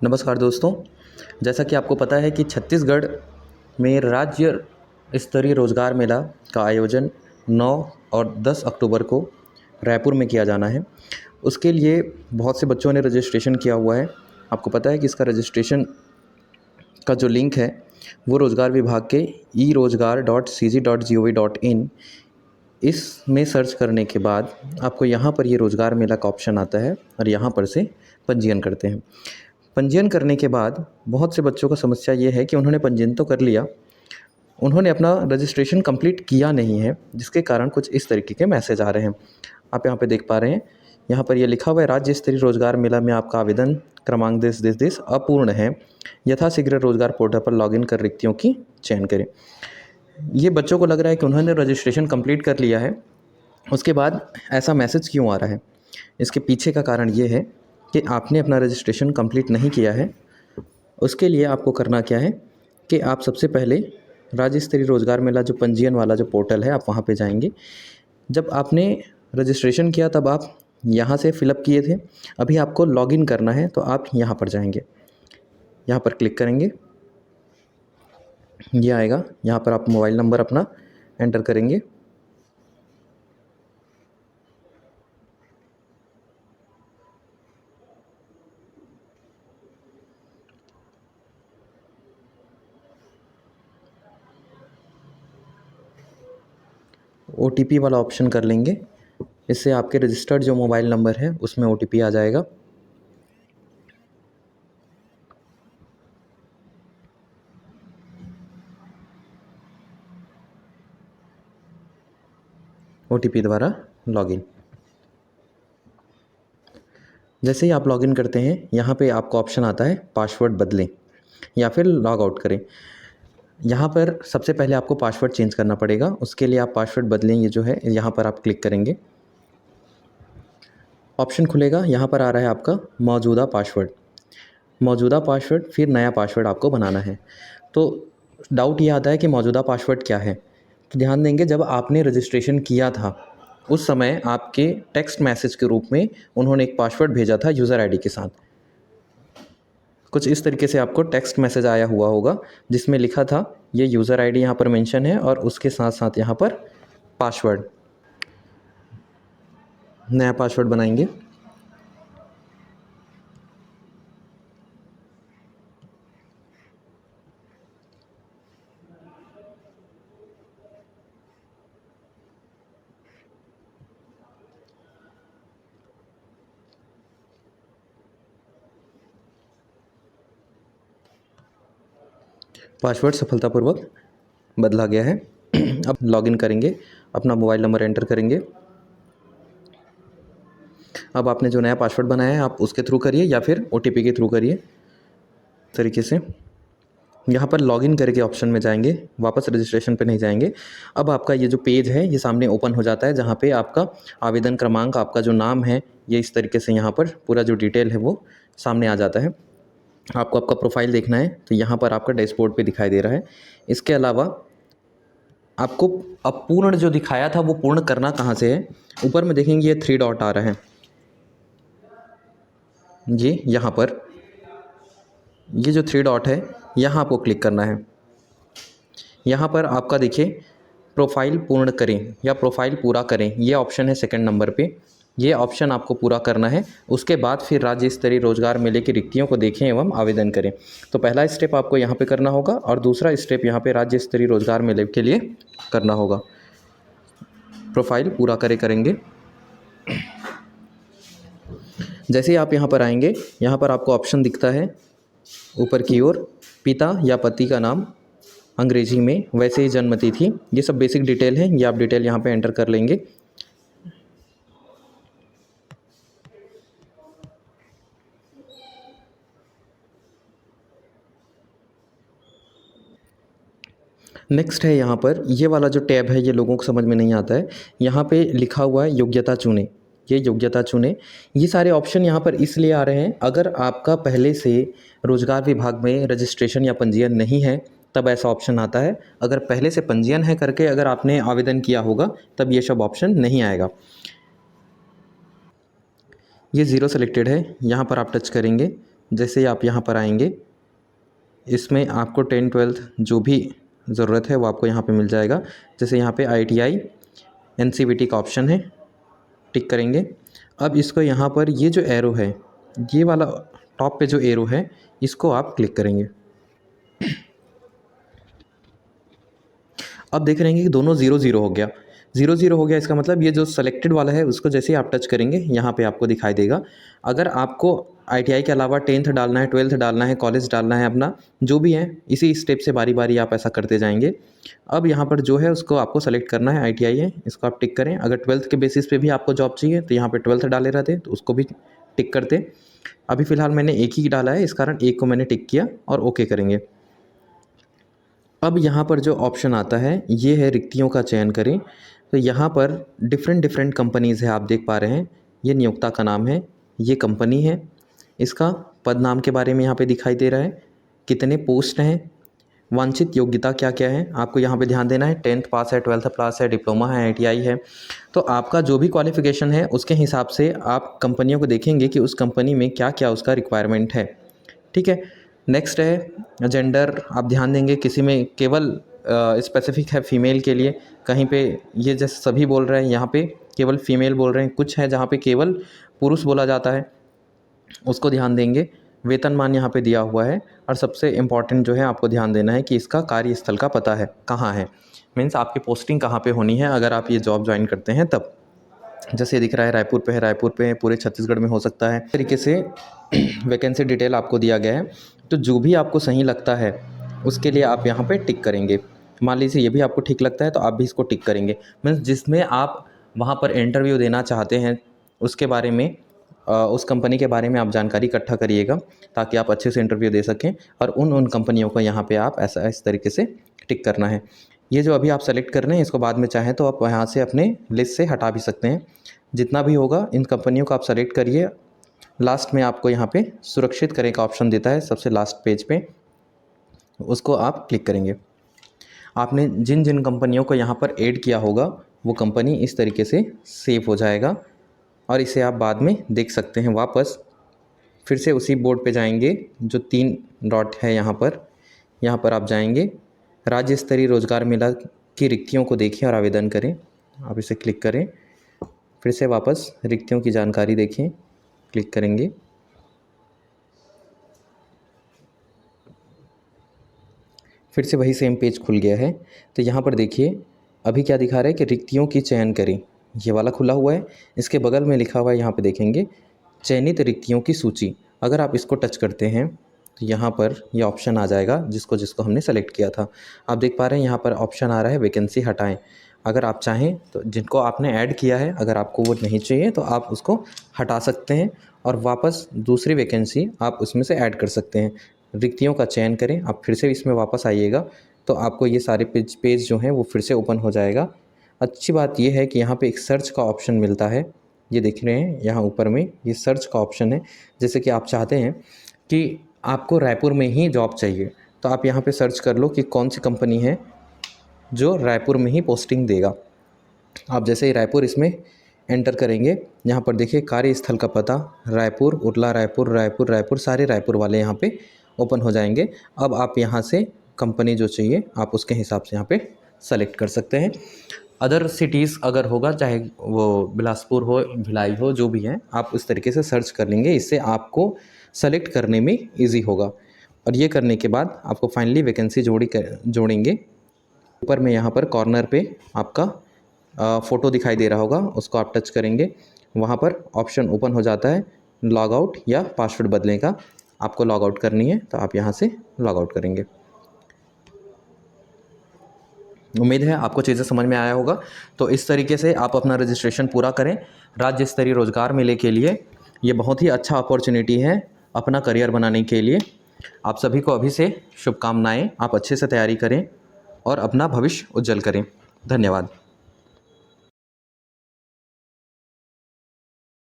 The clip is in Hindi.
नमस्कार दोस्तों। जैसा कि आपको पता है कि छत्तीसगढ़ में राज्य स्तरीय रोज़गार मेला का आयोजन 9 और 10 अक्टूबर को रायपुर में किया जाना है। उसके लिए बहुत से बच्चों ने रजिस्ट्रेशन किया हुआ है। आपको पता है कि इसका रजिस्ट्रेशन का जो लिंक है वो रोज़गार विभाग के e-rozgar.cg.gov.in इसमें सर्च करने के बाद आपको यहाँ पर ये रोज़गार मेला का ऑप्शन आता है और यहाँ पर से पंजीयन करते हैं। पंजीयन करने के बाद बहुत से बच्चों का समस्या ये है कि उन्होंने पंजीयन तो कर लिया, उन्होंने अपना रजिस्ट्रेशन कंप्लीट किया नहीं है, जिसके कारण कुछ इस तरीके के मैसेज आ रहे हैं। आप यहाँ पे देख पा रहे हैं, यहाँ पर ये लिखा हुआ है राज्य स्तरीय रोजगार मेला में आपका आवेदन क्रमांक दिस अपूर्ण है, यथाशीघ्र रोजगार पोर्टल पर लॉगिन कर रिक्तियों की चयन करें। ये बच्चों को लग रहा है कि उन्होंने रजिस्ट्रेशन कंप्लीट कर लिया है, उसके बाद ऐसा मैसेज क्यों आ रहा है? इसके पीछे का कारण ये है कि आपने अपना रजिस्ट्रेशन कंप्लीट नहीं किया है। उसके लिए आपको करना क्या है कि आप सबसे पहले राज्य स्तरीय रोज़गार मेला जो पंजीयन वाला जो पोर्टल है, आप वहाँ पे जाएंगे। जब आपने रजिस्ट्रेशन किया तब आप यहाँ से फिलअप किए थे, अभी आपको लॉगिन करना है तो आप यहाँ पर जाएंगे, यहाँ पर क्लिक करेंगे, ये आएगा। यहाँ पर आप मोबाइल नंबर अपना एंटर करेंगे। OTP वाला ऑप्शन कर लेंगे, इससे आपके रजिस्टर्ड जो मोबाइल नंबर है उसमें OTP आ जाएगा। OTP द्वारा लॉगिन। जैसे ही आप लॉगिन करते हैं, यहाँ पे आपको ऑप्शन आता है पासवर्ड बदलें या फिर लॉग आउट करें। यहाँ पर सबसे पहले आपको पासवर्ड चेंज करना पड़ेगा। उसके लिए आप पासवर्ड बदलें, ये जो है यहाँ पर आप क्लिक करेंगे, ऑप्शन खुलेगा। यहाँ पर आ रहा है आपका मौजूदा पासवर्ड, फिर नया पासवर्ड आपको बनाना है। तो डाउट ये आता है कि मौजूदा पासवर्ड क्या है, तो ध्यान देंगे जब आपने रजिस्ट्रेशन किया था उस समय आपके टेक्स्ट मैसेज के रूप में उन्होंने एक पासवर्ड भेजा था यूज़र आईडी के साथ। कुछ इस तरीके से आपको टेक्स्ट मैसेज आया हुआ होगा जिसमें लिखा था ये यूज़र आईडी यहाँ पर मेंशन है और उसके साथ साथ यहाँ पर पासवर्ड, नया पासवर्ड बनाएंगे। पासवर्ड सफलतापूर्वक बदला गया है। अब लॉगिन करेंगे, अपना मोबाइल नंबर एंटर करेंगे। अब आपने जो नया पासवर्ड बनाया है आप उसके थ्रू करिए या फिर OTP के थ्रू करिए तरीके से। यहाँ पर लॉगिन करके ऑप्शन में जाएंगे, वापस रजिस्ट्रेशन पे नहीं जाएंगे। अब आपका ये जो पेज है ये सामने ओपन हो जाता है, जहाँ पे आपका आवेदन क्रमांक, आपका जो नाम है, ये इस तरीके से यहाँ पर पूरा जो डिटेल है वो सामने आ जाता है। आपको आपका प्रोफाइल देखना है तो यहाँ पर आपका डैशबोर्ड पे दिखाई दे रहा है। इसके अलावा आपको अपूर्ण जो दिखाया था वो पूर्ण करना कहाँ से है, ऊपर में देखेंगे ये 3 डॉट आ रहा है, ये यहाँ पर ये जो 3 डॉट है यहाँ आपको क्लिक करना है। यहाँ पर आपका देखिए प्रोफाइल पूर्ण करें या प्रोफाइल पूरा करें, ये ऑप्शन है सेकंड नंबर पे। ये ऑप्शन आपको पूरा करना है। उसके बाद फिर राज्य स्तरीय रोजगार मेले की रिक्तियों को देखें एवं आवेदन करें। तो पहला स्टेप आपको यहाँ पे करना होगा और दूसरा स्टेप यहाँ पे राज्य स्तरीय रोजगार मेले के लिए करना होगा। प्रोफाइल पूरा करेंगे। जैसे ही आप यहाँ पर आएंगे, यहाँ पर आपको ऑप्शन दिखता है ऊपर की ओर, पिता या पति का नाम अंग्रेजी में, वैसे ही जन्म तिथि, ये सब बेसिक डिटेल है, ये आप डिटेल यहाँ पे एंटर कर लेंगे। नेक्स्ट है यहाँ पर ये वाला जो टैब है, ये लोगों को समझ में नहीं आता है। यहाँ पे लिखा हुआ है योग्यता चुनें, ये योग्यता चुनें। ये सारे ऑप्शन यहाँ पर इसलिए आ रहे हैं, अगर आपका पहले से रोजगार विभाग में रजिस्ट्रेशन या पंजीयन नहीं है तब ऐसा ऑप्शन आता है। अगर पहले से पंजीयन है करके अगर आपने आवेदन किया होगा तब ये सब ऑप्शन नहीं आएगा। ये 0 सेलेक्टेड है, यहाँ पर आप टच करेंगे जैसे ही आप यहाँ पर आएंगे, इसमें आपको 10-12 जो भी ज़रूरत है वो आपको यहाँ पे मिल जाएगा। जैसे यहाँ पे ITI NCVT का ऑप्शन है, टिक करेंगे। अब इसको यहाँ पर ये जो एरो है, ये वाला टॉप पे जो एरो है, इसको आप क्लिक करेंगे। अब देख रहे हैं कि दोनों 0-0 हो गया। 0-0 हो गया, इसका मतलब ये जो सेलेक्टेड वाला है उसको जैसे ही आप टच करेंगे यहाँ पे आपको दिखाई देगा। अगर आपको ITI के अलावा 10th डालना है, 12th डालना है, कॉलेज डालना है, अपना जो भी है, इसी स्टेप से बारी बारी आप ऐसा करते जाएंगे। अब यहाँ पर जो है उसको आपको सेलेक्ट करना है, ITI है, इसको आप टिक करें। अगर 12th के बेसिस पे भी आपको जॉब चाहिए तो यहाँ पर 12th डाले रहते तो उसको भी टिक करते। अभी फ़िलहाल मैंने एक ही डाला है, इस कारण एक को मैंने टिक किया और ओके करेंगे। अब यहाँ पर जो ऑप्शन आता है ये है रिक्तियों का चयन करें। तो यहाँ पर डिफरेंट कंपनीज़ है, आप देख पा रहे हैं। ये नियोक्ता का नाम है, ये कंपनी है, इसका पद नाम के बारे में यहाँ पे दिखाई दे रहा है, कितने पोस्ट हैं, वांछित योग्यता क्या क्या है, आपको यहाँ पे ध्यान देना है। 10th पास है, 12th पास है, डिप्लोमा है, ITI है। तो आपका जो भी क्वालिफ़िकेशन है उसके हिसाब से आप कंपनियों को देखेंगे कि उस कंपनी में क्या क्या उसका रिक्वायरमेंट है। ठीक है। नेक्स्ट है जेंडर, आप ध्यान देंगे किसी में केवल स्पेसिफिक है फीमेल के लिए, कहीं पे ये जैसे सभी बोल रहे हैं यहाँ पे केवल फीमेल बोल रहे हैं, कुछ है जहाँ पे केवल पुरुष बोला जाता है, उसको ध्यान देंगे। वेतनमान यहाँ पे दिया हुआ है और सबसे इम्पॉर्टेंट जो है आपको ध्यान देना है कि इसका कार्यस्थल का पता है कहाँ है, मीन्स आपकी पोस्टिंग कहाँ पे होनी है अगर आप ये जॉब ज्वाइन करते हैं तब। जैसे दिख रहा है रायपुर पे है, रायपुर पे है, पूरे छत्तीसगढ़ में हो सकता है। इस तरीके से वैकेंसी डिटेल आपको दिया गया है। तो जो भी आपको सही लगता है उसके लिए आप यहाँ पे टिक करेंगे। मान लीजिए ये भी आपको ठीक लगता है तो आप भी इसको टिक करेंगे। मीन्स जिसमें आप वहाँ पर इंटरव्यू देना चाहते हैं उसके बारे में, उस कंपनी के बारे में आप जानकारी इकट्ठा करिएगा ताकि आप अच्छे से इंटरव्यू दे सकें। और उन कंपनियों को यहाँ पे आप ऐसा इस तरीके से टिक करना है। ये जो अभी आप सेलेक्ट कर रहे हैं इसको बाद में चाहें तो आप यहाँ से अपने लिस्ट से हटा भी सकते हैं। जितना भी होगा इन कंपनियों को आप सेलेक्ट करिए। लास्ट में आपको यहाँ पे सुरक्षित करें का ऑप्शन देता है सबसे लास्ट पेज पे, उसको आप क्लिक करेंगे। आपने जिन जिन कंपनियों को यहाँ पर ऐड किया होगा वो कंपनी इस तरीके से सेव हो जाएगा और इसे आप बाद में देख सकते हैं वापस। फिर से उसी बोर्ड पे जाएंगे जो 3 डॉट है यहाँ पर आप जाएंगे। राज्य स्तरीय रोजगार मेला की रिक्तियों को देखें और आवेदन करें, आप इसे क्लिक करें। फिर से वापस रिक्तियों की जानकारी देखें, क्लिक करेंगे। फिर से वही सेम पेज खुल गया है। तो यहाँ पर देखिए अभी क्या दिखा रहा है कि रिक्तियों की चयन करें, ये वाला खुला हुआ है। इसके बगल में लिखा हुआ है, यहाँ पे देखेंगे चयनित रिक्तियों की सूची। अगर आप इसको टच करते हैं तो यहाँ पर ये ऑप्शन आ जाएगा जिसको जिसको हमने सेलेक्ट किया था। आप देख पा रहे हैं यहाँ पर ऑप्शन आ रहा है वैकेंसी हटाएं। अगर आप चाहें तो जिनको आपने ऐड किया है अगर आपको वो नहीं चाहिए तो आप उसको हटा सकते हैं और वापस दूसरी वैकेंसी आप उसमें से ऐड कर सकते हैं। रिक्तियों का चयन करें, आप फिर से इसमें वापस आइएगा तो आपको ये सारे पेज जो हैं वो फिर से ओपन हो जाएगा। अच्छी बात ये है कि यहाँ पे एक सर्च का ऑप्शन मिलता है, ये देख रहे हैं यहाँ ऊपर में ये सर्च का ऑप्शन है। जैसे कि आप चाहते हैं कि आपको रायपुर में ही जॉब चाहिए तो आप यहाँ पे सर्च कर लो कि कौन सी कंपनी है जो रायपुर में ही पोस्टिंग देगा। आप जैसे ही रायपुर इसमें एंटर करेंगे, यहाँ पर देखिए कार्यस्थल का पता रायपुर, उरला रायपुर, रायपुर रायपुर, सारे रायपुर वाले यहाँ पे ओपन हो जाएंगे। अब आप यहाँ से कंपनी जो चाहिए आप उसके हिसाब से यहाँ पे सेलेक्ट कर सकते हैं। अदर सिटीज़ अगर होगा, चाहे वो बिलासपुर हो, भिलाई हो, जो भी है आप उस तरीके से सर्च कर लेंगे, इससे आपको सेलेक्ट करने में ईजी होगा। और ये करने के बाद आपको फाइनली वैकेंसी जोड़ेंगे। ऊपर में यहाँ पर कॉर्नर पे आपका फ़ोटो दिखाई दे रहा होगा, उसको आप टच करेंगे, वहाँ पर ऑप्शन ओपन हो जाता है लॉग आउट या पासवर्ड बदलने का। आपको लॉग आउट करनी है तो आप यहाँ से लॉग आउट करेंगे। उम्मीद है आपको चीज़ें समझ में आया होगा। तो इस तरीके से आप अपना रजिस्ट्रेशन पूरा करें। राज्य स्तरीय रोजगार मेले के लिए ये बहुत ही अच्छा अपॉर्चुनिटी है अपना करियर बनाने के लिए। आप सभी को अभी से शुभकामनाएं। आप अच्छे से तैयारी करें और अपना भविष्य उज्जवल करें। धन्यवाद।